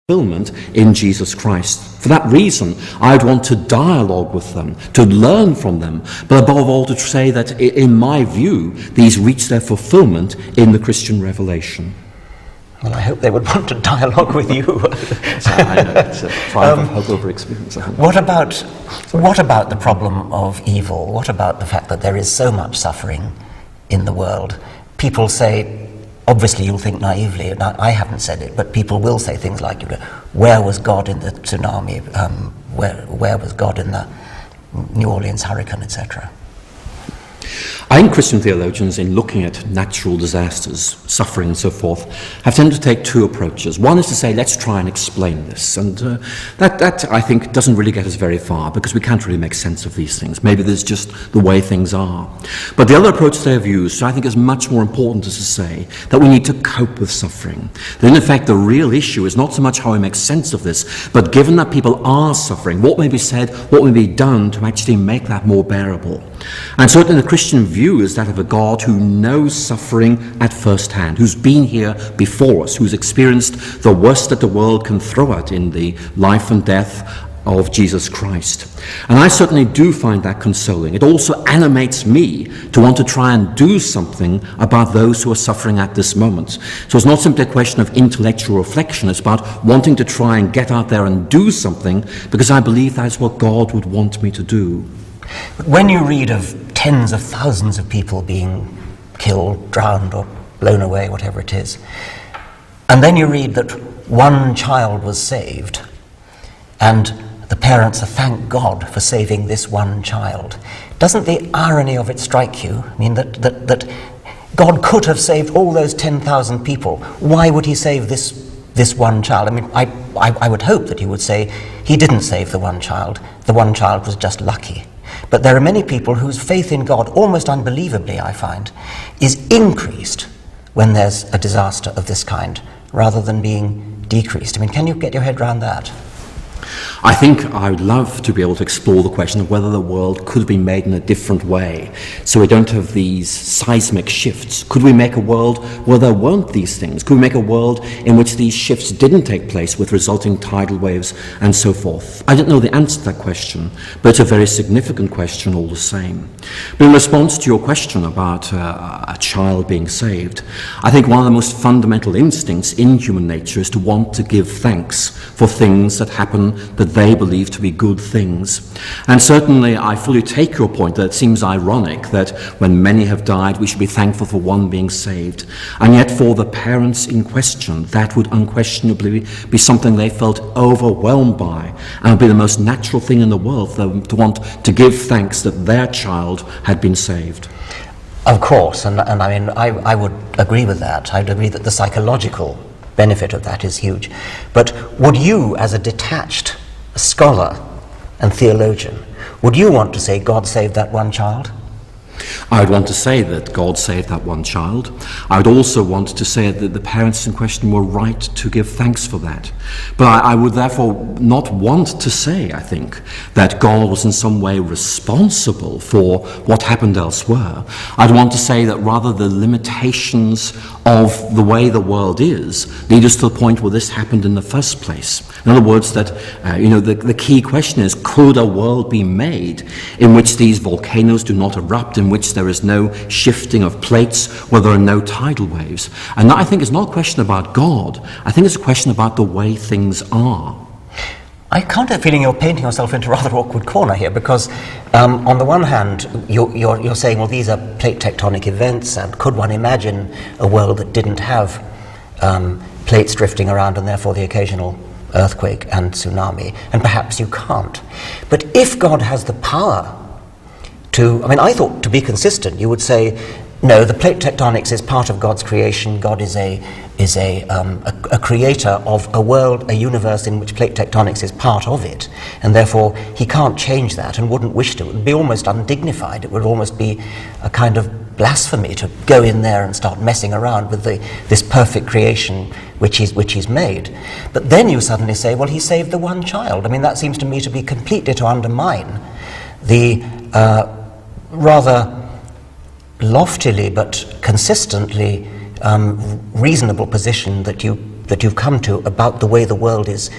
fulfillment in Jesus Christ. For that reason, I'd want to dialogue with them, to learn from them, but above all to say that, in my view, these reach their fulfillment in the Christian revelation. Well, I hope they would want to dialogue with you. I know, it's a triumph of hope over experience. What about the problem of evil? What about the fact that there is so much suffering in the world? People say, obviously you'll think naively, and I haven't said it, but people will say things like, where was God in the tsunami? Where was God in the New Orleans hurricane, etc.? I think Christian theologians, in looking at natural disasters, suffering and so forth, have tended to take two approaches. One is to say, let's try and explain this. And that, I think, doesn't really get us very far, because we can't really make sense of these things. Maybe there's just the way things are. But the other approach they have used, I think is much more important, is to say that we need to cope with suffering. That in effect, the real issue is not so much how we make sense of this, but given that people are suffering, what may be said, what may be done to actually make that more bearable. And certainly the Christian view is that of a God who knows suffering at first hand, who's been here before us, who's experienced the worst that the world can throw at in the life and death of Jesus Christ. And I certainly do find that consoling. It also animates me to want to try and do something about those who are suffering at this moment. So it's not simply a question of intellectual reflection, it's about wanting to try and get out there and do something, because I believe that's what God would want me to do. But when you read of tens of thousands of people being killed, drowned, or blown away, whatever it is, and then you read that one child was saved, and the parents are, thank God for saving this one child, doesn't the irony of it strike you? I mean, that God could have saved all those 10,000 people. Why would he save this one child? I mean, I would hope that he would say he didn't save the one child was just lucky. But there are many people whose faith in God, almost unbelievably, I find, is increased when there's a disaster of this kind, rather than being decreased. I mean, can you get your head around that? I think I would love to be able to explore the question of whether the world could be made in a different way, so we don't have these seismic shifts. Could we make a world where there weren't these things? Could we make a world in which these shifts didn't take place, with resulting tidal waves and so forth? I don't know the answer to that question, but it's a very significant question all the same. But in response to your question about a child being saved, I think one of the most fundamental instincts in human nature is to want to give thanks for things that happen that they believe to be good things. And certainly I fully take your point that it seems ironic that when many have died, we should be thankful for one being saved. And yet for the parents in question, that would unquestionably be something they felt overwhelmed by, and would be the most natural thing in the world for them to want to give thanks that their child had been saved. Of course, and I mean, I would agree with that. I'd agree that the psychological benefit of that is huge. But would you, as a detached scholar and theologian, would you want to say God saved that one child? I would want to say that God saved that one child. I would also want to say that the parents in question were right to give thanks for that. But I would therefore not want to say, I think, that God was in some way responsible for what happened elsewhere. I'd want to say that rather the limitations of the way the world is lead us to the point where this happened in the first place. In other words, that the key question is, could a world be made in which these volcanoes do not erupt, in which there is no shifting of plates, where there are no tidal waves? And that, I think, is not a question about God. I think it's a question about the way things are. I can't help feeling you're painting yourself into a rather awkward corner here, because on the one hand, you're saying, well, these are plate tectonic events, and could one imagine a world that didn't have plates drifting around and therefore the occasional earthquake and tsunami? And perhaps you can't. But if God has the power to, I mean, I thought, to be consistent, you would say, no, the plate tectonics is part of God's creation. God is a creator of a world, a universe in which plate tectonics is part of it, and therefore he can't change that and wouldn't wish to. It would be almost undignified. It would almost be a kind of blasphemy to go in there and start messing around with this perfect creation which he's made. But then you suddenly say, well, he saved the one child. I mean, that seems to me to be completely to undermine the rather loftily but consistently reasonable position that you that you've come to about the way the world is